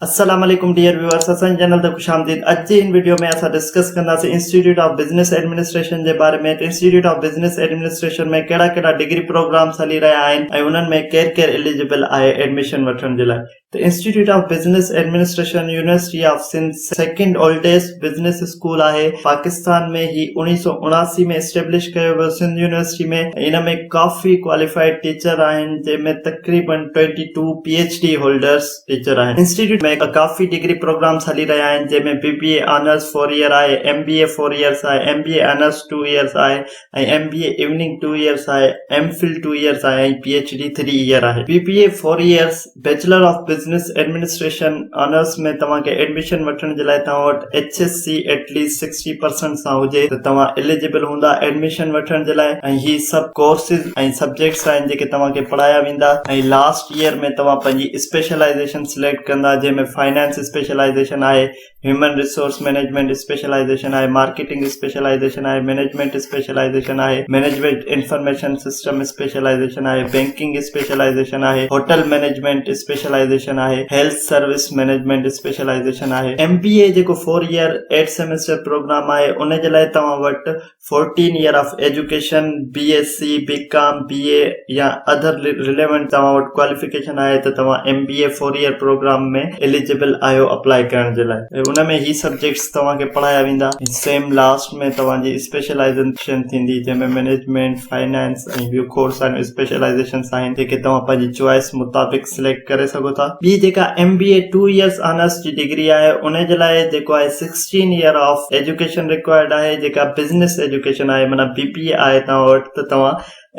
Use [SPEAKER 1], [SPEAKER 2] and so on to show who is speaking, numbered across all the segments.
[SPEAKER 1] अस्सलाम वालेकुम dear viewers, असांजे चैनल ते खुशामदीद। अॼु जी इन वीडियो में असां डिस्कस कंदासीं इंस्टीट्यूट ऑफ बिजनेस एडमिनिस्ट्रेशन जे बारे में। इंस्टीट्यूट ऑफ बिजनेस एडमिनिस्ट्रेशन में कहिड़ा कहिड़ा डिग्री प्रोग्राम्स हली रहिया आहिनि ऐं उन्हनि में केरु एलिजिबल आहे एडमिशन वठण जे लाइ। The Institute of Business Administration University of Sindh second oldest business school आहे। पाकिस्तान में ही 1979 में एस्टेब्लिश कयो वियो सिंध यूनिवर्सिटी में। इन में काफ़ी क्वालिफाइड टीचर आहिनि जंहिंमें तक़रीबन 22 PhD होल्डर्स टीचर आहिनि। इंस्टीट्यूट में काफ़ी डिग्री प्रोग्राम्स हली रहिया आहिनि जंहिंमें BBA ऑनर्स 4 ईयर आहे, MBA 4 इयर्स आहे, MBA ऑनर्स 2 इयर्स आहे ऐं MBA इवनिंग 2 इयर्स आहे, MPhil 2 इयर्स आहे ऐं PhD 3 ईयर आहे। BBA 4 years bachelor of business administration honours में तव्हांखे एडमिशन वठण जे लाइ तव्हां वटि HSC एटलीस्ट 60% सां हुजे त तव्हां एलिजिबल हूंदा एडमिशन वठण जे लाइ। ऐं ही सभु कोर्सेज ऐं सब्जेक्ट्स आहिनि जेके तव्हांखे पढ़ाया वेंदा ऐं लास्ट ईयर में तव्हां पंहिंजी स्पेशलाइजेशन सिलेक्ट कंदा जंहिंमें फाइनेंस स्पेशलाइजेशन आहे, ह्यूमन रिसोर्स मैनेजमेंट स्पेशलाइजेशन आहे, मार्केटिंग स्पेशलाइजेशन आहे, मैनेजमेंट स्पेशलाइजेशन आहे, मैनेजमेंट इंफॉर्मेशन सिस्टम स्पेशलाइजेशन आहे, बैंकिंग स्पेशलाइजेशन आहे, होटल मैनेजमेंट स्पेशलाइजेशन आहे, हेल्थ सर्विस मैनेजमेंट स्पेशलाइजेशन आहे। MBA जेको 4 ईयर 8 सेमेस्टर प्रोग्राम आहे उन जे लाइ तव्हां वटि 14 year of education BSc BCom BA या अदर रिलेवेंट तव्हां वटि क्वालिफिकेशन आहे त तव्हां MBA 4 ईयर प्रोग्राम में एलिजिबल आहियो अप्लाई करण जे लाइ। उन में ही सब्जेक्ट्स तव्हांखे पढ़ाया वेंदा। सेम लास्ट में तव्हांजी स्पेशलाइजेशन थींदी जंहिंमें मैनेजमेंट फाइनेंस ऐं ॿियो कोर्स आहिनि स्पेशलाइजेशन आहिनि जेके तव्हां पंहिंजी चॉइस मुताबिक़ सिलेक्ट करे सघो था। ॿी जेका MBA 2 इयर्स ऑनर्स जी डिग्री आहे उन जे लाइ जेको आहे 16 ईयर ऑफ एजुकेशन रिक्वायर्ड आहे। जेका बिजनेस एजुकेशन आहे माना BBA आहे तव्हां वटि त तव्हां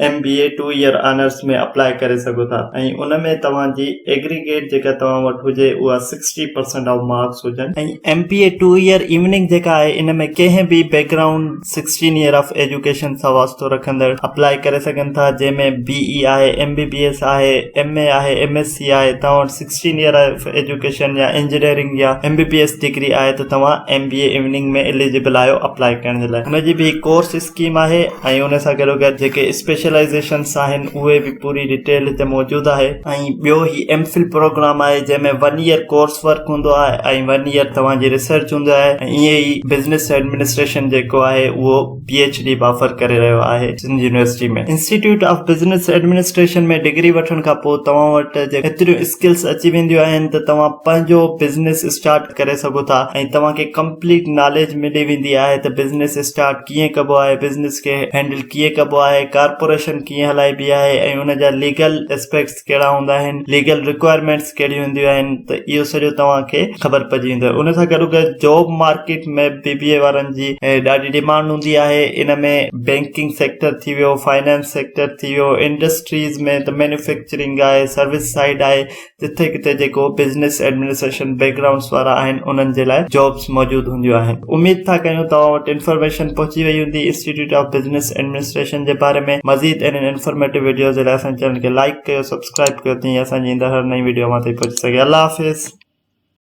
[SPEAKER 1] MBA 2 ईयर ऑनर्स में अप्लाई करे सघो था ऐं उन में तव्हांजी एग्रीगेट जेका तव्हां वटि हुजे उहा 60% ऑफ मार्क्स हुजनि। ऐं MBA 2 ईयर इवनिंग जेका आहे इन में कंहिं बि बैकग्राउंड 16 ईयर ऑफ एजुकेशन सां वास्तो रखंदड़ अप्लाई करे सघनि था जंहिंमें BE आहे, MBBS आहे, MA आहे, MSc आहे। तव्हां वटि 16 ईयर ऑफ एजुकेशन या इंजीनियरिंग या MBBS डिग्री आहे त तव्हां MBA इवनिंग में एलिजिबल आहियो अप्लाई करण जे लाइ। हुनजी बि कोर्स स्कीम आहे ऐं उन सां गॾोगॾु जेके स्पेशलाइजेशंस आहिनि उहे बि पूरी डिटेल हिते मौजूदु आहे। ऐं ॿियो ही MPhil प्रोग्राम आहे जंहिंमें 1 ईयर कोर्स वर्क हूंदो आहे ऐं 1 ईयर तव्हांजी रिसर्च हूंदो आहे ऐं ईअं ई बिजनेस एडमिनिस्ट्रेशन जेको आहे उहो PhD ऑफर करे रहियो आहे सिंध यूनिवर्सिटी में। इंस्टीट्यूट ऑफ बिजनेस एडमिनिस्ट्रेशन में डिग्री वठण खां पोइ तव्हां वटि एतिरियूं स्किल्स अची वेंदियूं आहिनि त तव्हां पंहिंजो बिजनेस स्टार्ट करे सघो था ऐं तव्हांखे कंप्लीट नॉलेज मिली वेंदी आहे त बिजनेस स्टार्ट कीअं कबो आहे, बिजनेस खे हैंडल कीअं कबो आहे, कारपोरेशन कीअं हलाइबी आहे ऐं उन जा लीगल एस्पेक्ट्स कहिड़ा हूंदा आहिनि, लीगल रिक्वायरमेंट्स कहिड़ियूं हूंदियूं आहिनि त इहो सॼो तव्हांखे ख़बर पइजी वेंदो। उन सां गॾोगॾु जॉब मार्केट में BBA वारनि जी ॾाढी डिमांड हूंदी आहे। इन में बैंकिंग सेक्टर थी वियो, फाइनेंस सेक्टर थी वियो, इंडस्ट्रीज में त मैन्युफैक्चरिंग आहे, सर्विस साइड आहे, जिथे किथे जेको बिजनेस एडमिनिस्ट्रेशन बैकग्राउंड्स वारा आहिनि उन्हनि जे लाइ जॉब्स मौजूदु हूंदियूं आहिनि। उमेद था कयूं तव्हां वटि इंफॉर्मेशन पहुची वई हूंदी इंस्टीट्यूट ऑफ बिजनेस एडमिनिस्ट्रेशन जे बारे में। मज़ीद इन इंफॉर्मेटिव वीडियो जे लाइ असांजे चैनल खे लाइक कयो, सब्सक्राइब कयो तीअं असांजी ईंदड़ हर नई वीडियो मां ताईं पहुची सघे। अल्लाह हाफ़िज़।